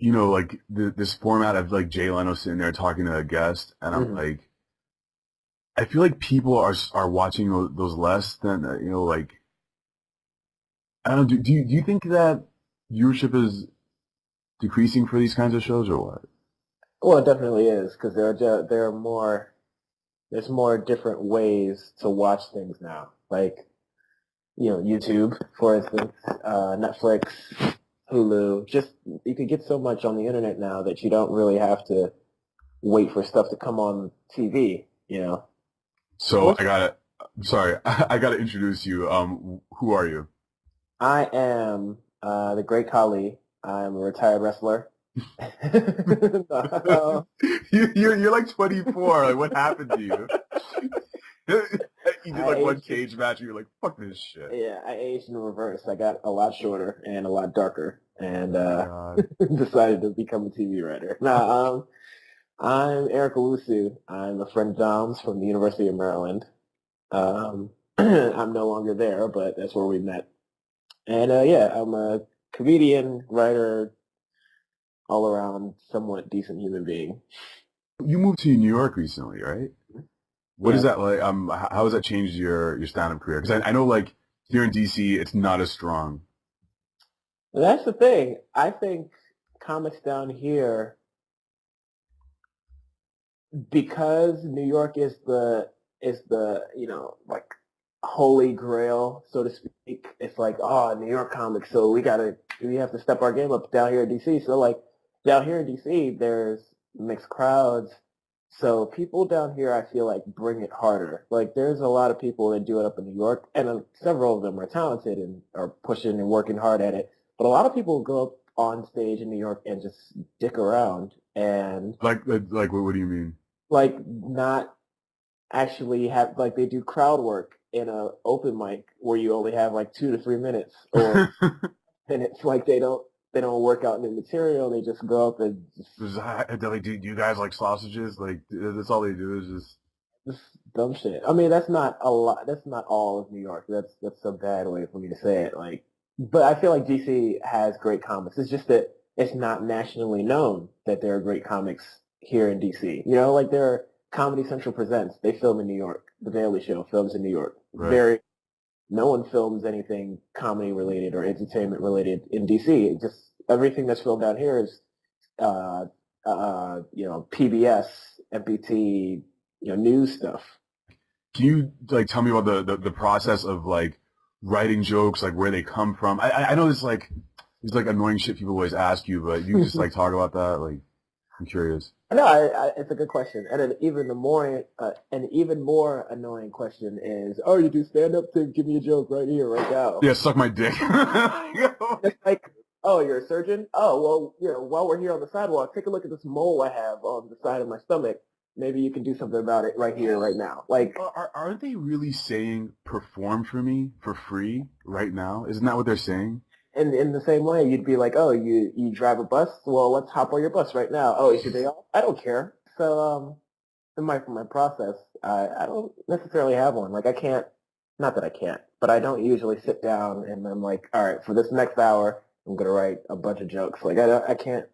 like this format of like Jay Leno sitting there talking to a guest, and I'm Hmm. like, I feel like people are watching those less than like I don't know. Do you think that viewership is decreasing for these kinds of shows or what? Well, it definitely is because there are more there's more different ways to watch things now. Like YouTube, for instance, Netflix, Hulu. Just you can get so much on the internet now that you don't really have to wait for stuff to come on TV. So What's I gotta, sorry, I gotta introduce you. Who are you? I am the Great Khali. I'm a retired wrestler. No, You're like 24. Like, what happened to you? You did I like one aged. cage match, and you're like, fuck this shit. Yeah, I aged in reverse. I got a lot shorter and a lot darker, and Oh my god. decided to become a TV writer. Now, I'm Eric Owusu. I'm a friend of Dom's from the University of Maryland. I'm no longer there, but that's where we met. And yeah, I'm a comedian, writer, all around somewhat decent human being. You moved to New York recently, right? What is Yeah, that like? How has that changed your stand-up career? Because I know like here in DC, it's not as strong. that's the thing. I think comics down here, because New York is the like holy grail, so to speak. It's like, oh, New York comics, so we have to step our game up down here in DC. So like down here in DC, there's mixed crowds. So people down here, I feel like bring it harder. Like there's a lot of people that do it up in New York, and several of them are talented and are pushing and working hard at it. But a lot of people go up on stage in New York and just dick around and Like what do you mean? like not actually have like they do crowd work in a open mic where you only have like 2 to 3 minutes or minutes. Like they don't work out new material. They just go up and Like, do you guys like sausages? Like that's all they do is just. just dumb shit. I mean, that's not a lot. That's not all of New York. That's a bad way for me to say it. Like, but I feel like DC has great comics. It's just that it's not nationally known that there are great comics here in DC. Like there are Comedy Central presents. They film in New York. The Daily Show films in New York. Right. No one films anything comedy related or entertainment related in DC. It just everything that's filmed down here is uh, PBS, MPT, news stuff. Can you like tell me about the process of like writing jokes, like where they come from? I know this like annoying shit people always ask you, but you just like talk about that. Like I'm curious. No, it's a good question, and an even more annoying question is, oh, you do stand up to give me a joke right here, right now. Yeah, suck my dick. It's like, oh, you're a surgeon? Oh, well, while we're here on the sidewalk, take a look at this mole I have on the side of my stomach. Maybe you can do something about it right here, right now. Like, Aren't they really saying perform for me for free right now? Isn't that what they're saying? in the same way, you'd be like, oh, you drive a bus? Well, let's hop on your bus right now. Oh, it's your day off? I don't care. So, for my process, I don't necessarily have one. Like, I can't, not that I can't, but I don't usually sit down and I'm like, all right, for this next hour, I'm gonna write a bunch of jokes. Like, I can't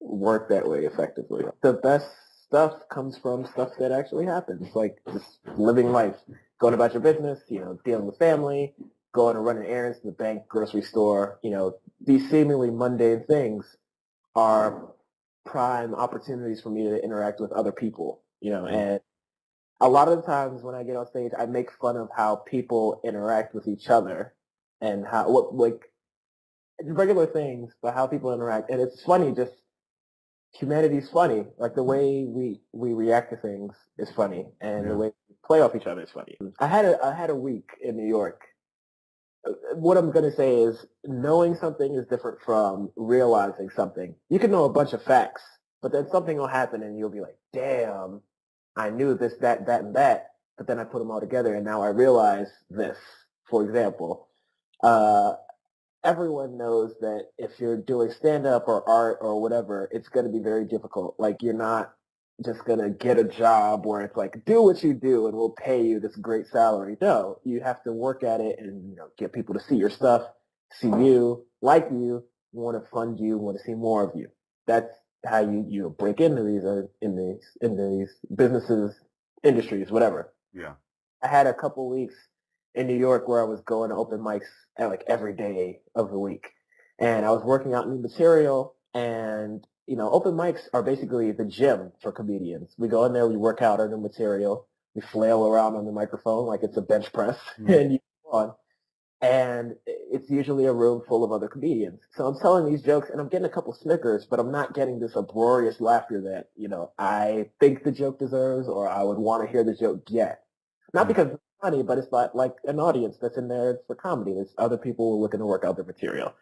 work that way effectively. The best stuff comes from stuff that actually happens, like just living life, going about your business, dealing with family, going and running errands to the bank, grocery store. These seemingly mundane things are prime opportunities for me to interact with other people. And a lot of the times when I get on stage, I make fun of how people interact with each other and how what like regular things, but how people interact. And it's funny just humanity's funny. Like the way we react to things is funny, and the Yeah. way we play off each other is funny. I had a week in New York. What I'm gonna say is knowing something is different from realizing something. You can know a bunch of facts, but then something will happen, and you'll be like, "Damn, I knew this, that, that, and that." But then I put them all together, and now I realize this. For example, uh, everyone knows that if you're doing stand up or art or whatever, it's going to be very difficult. Like you're not just going to get a job where it's like, do what you do and we'll pay you this great salary. No, you have to work at it and get people to see your stuff, see you, like you, want to fund you, want to see more of you. that's how you break into these in these businesses, industries, whatever. Yeah. I had a couple weeks in New York where I was going to open mics at like every day of the week, and I was working out new material. And open mics are basically the gym for comedians. We go in there, we work out our new material, we flail around on the microphone like it's a bench press, Mm. and you go on. And it's usually a room full of other comedians. So I'm telling these jokes, and I'm getting a couple snickers, but I'm not getting this uproarious laughter that I think the joke deserves, or I would want to hear the joke get. Not Mm. because it's funny, but it's like an audience that's in there for comedy. There's other people looking to work out their material.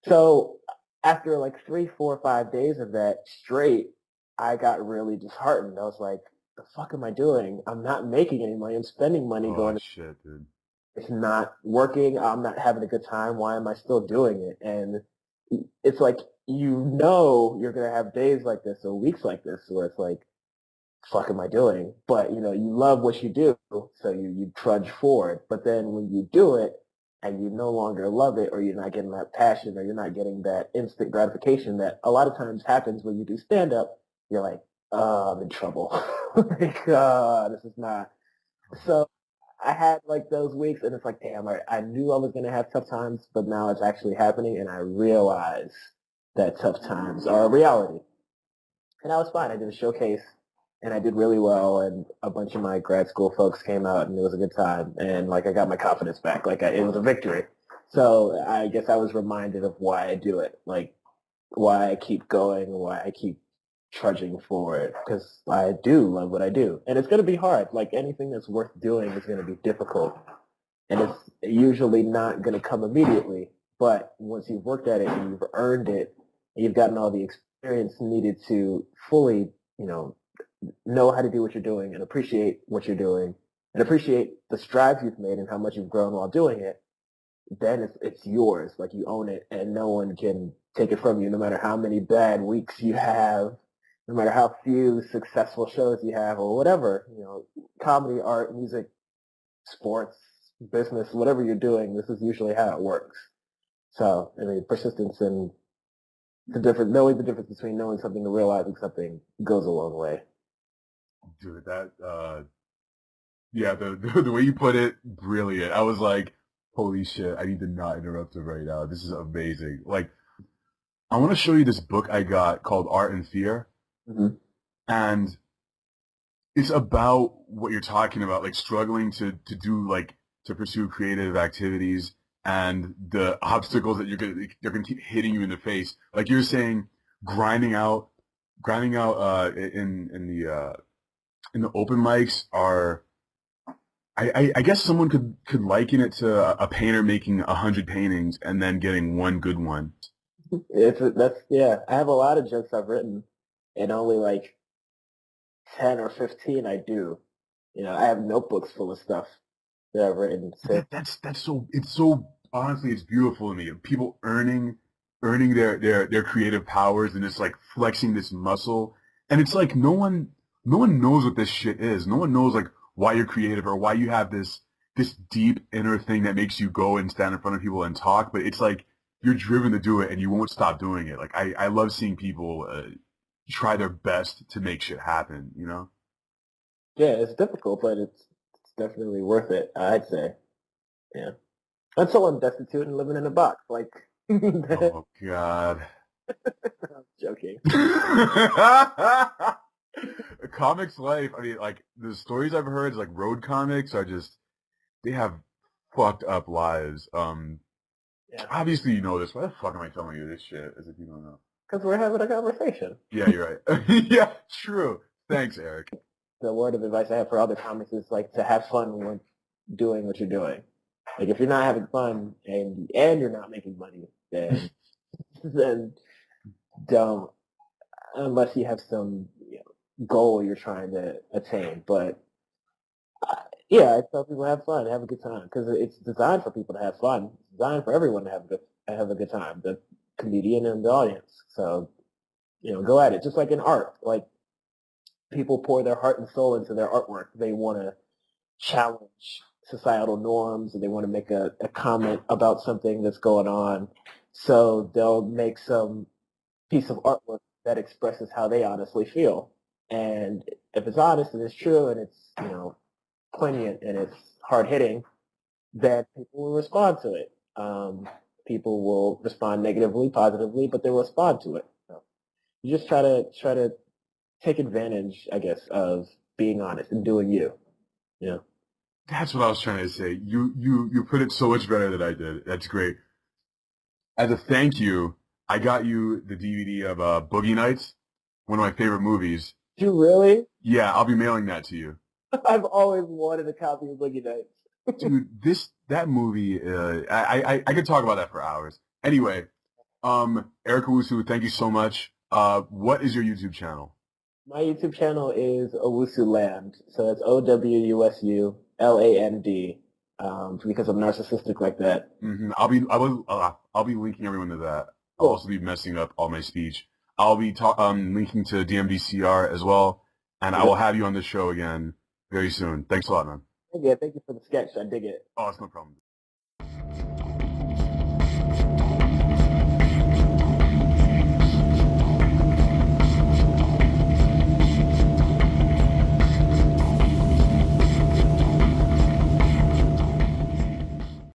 So after like 3, 4, 5 days of that straight, I got really disheartened. I was like, the fuck am I doing? I'm not making any money. I'm spending money Oh going, shit, dude. it's not working. I'm not having a good time. Why am I still doing it? And it's like, you're going to have days like this or weeks like this where it's like, fuck am I doing? But you love what you do. So you trudge forward. But then when you do it and you no longer love it, or you're not getting that passion, or you're not getting that instant gratification that a lot of times happens when you do stand up, you're like, oh, I'm in trouble. Like, this is not. So I had like those weeks, and it's like, damn, I knew I was going to have tough times, but now it's actually happening, and I realize that tough times are a reality. And I was fine. I did a showcase, and I did really well, and a bunch of my grad school folks came out, and it was a good time. And like I got my confidence back. Like it was a victory. So I guess I was reminded of why I do it, like why I keep going, why I keep trudging forward, because I do love what I do. And it's going to be hard. Like anything that's worth doing is going to be difficult. And it's usually not going to come immediately. But once you've worked at it and you've earned it, and you've gotten all the experience needed to fully, know how to do what you're doing and appreciate what you're doing and appreciate the strides you've made and how much you've grown while doing it, then it's yours. Like you own it, and no one can take it from you, no matter how many bad weeks you have, no matter how few successful shows you have, or whatever. Comedy, art, music, sports, business, whatever you're doing, this is usually how it works. So, I mean, persistence and knowing the difference between knowing something and realizing something goes a long way. Dude, that yeah, the way you put it, brilliant. I was like, holy shit, I need to not interrupt it right now. This is amazing. Like, I want to show you this book I got called Art and Fear, Mm-hmm. and it's about what you're talking about, like struggling to do like to pursue creative activities and the obstacles that they're gonna keep hitting you in the face. Like you're saying, grinding out, grinding out in the open mics are. I guess someone could liken it to a painter making 100 paintings and then getting one good one. That's yeah. I have a lot of jokes I've written, and only like 10 or 15 I do. I have notebooks full of stuff that I've written. So That's so it's so honestly it's beautiful to me. People earning their creative powers and it's like flexing this muscle. And it's like no one knows what this shit is. No one knows like why you're creative or why you have this deep inner thing that makes you go and stand in front of people and talk, but it's like you're driven to do it and you won't stop doing it. Like I love seeing people try their best to make shit happen, you know? yeah, it's difficult, but it's definitely worth it. I'd say, yeah. Until I'm destitute and living in a box, like I'm Oh God. joking. Comics life, I mean, like, the stories I've heard, like, road comics are just, they have fucked up lives. Yeah, Obviously you know this. Why the fuck am I telling you this shit as if you don't know? because we're having a conversation. Yeah, you're right. Yeah, true. Thanks, Eric. The word of advice I have for other comics is like to have fun when doing what you're doing. Like if you're not having fun and you're not making money, then don't, unless you have some goal you're trying to attain. But yeah, I tell people have fun, have a good time, because it's designed for people to have fun. It's designed for everyone to have a good time, the comedian and the audience. So go at it. Just like in art, like people pour their heart and soul into their artwork. They want to challenge societal norms, and they want to make a comment about something that's going on. So they'll make some piece of artwork that expresses how they honestly feel. And if it's honest and it's true and it's, poignant and it's hard hitting, then people will respond to it. People will respond negatively, positively, but they'll respond to it. So you just try to take advantage, I guess, of being honest and doing you. Yeah. That's what I was trying to say. You put it so much better than I did. That's great. As a thank you, I got you the DVD of Boogie Nights, one of my favorite movies. You really? Yeah, I'll be mailing that to you. I've always wanted a copy of Boogie Nights. Dude, that movie, I could talk about that for hours. Anyway, Eric Owusu, thank you so much. What is your YouTube channel? My YouTube channel is Owusu Land. So it's OWUSULAND. Because I'm narcissistic like that. I'll be linking everyone to that. I'll Cool. also be messing up all my speech. I'll be linking to DMDCR as well, and I will have you on the show again very soon. Thanks a lot, man. Yeah, thank you for the sketch. I dig it. Oh, it's no problem.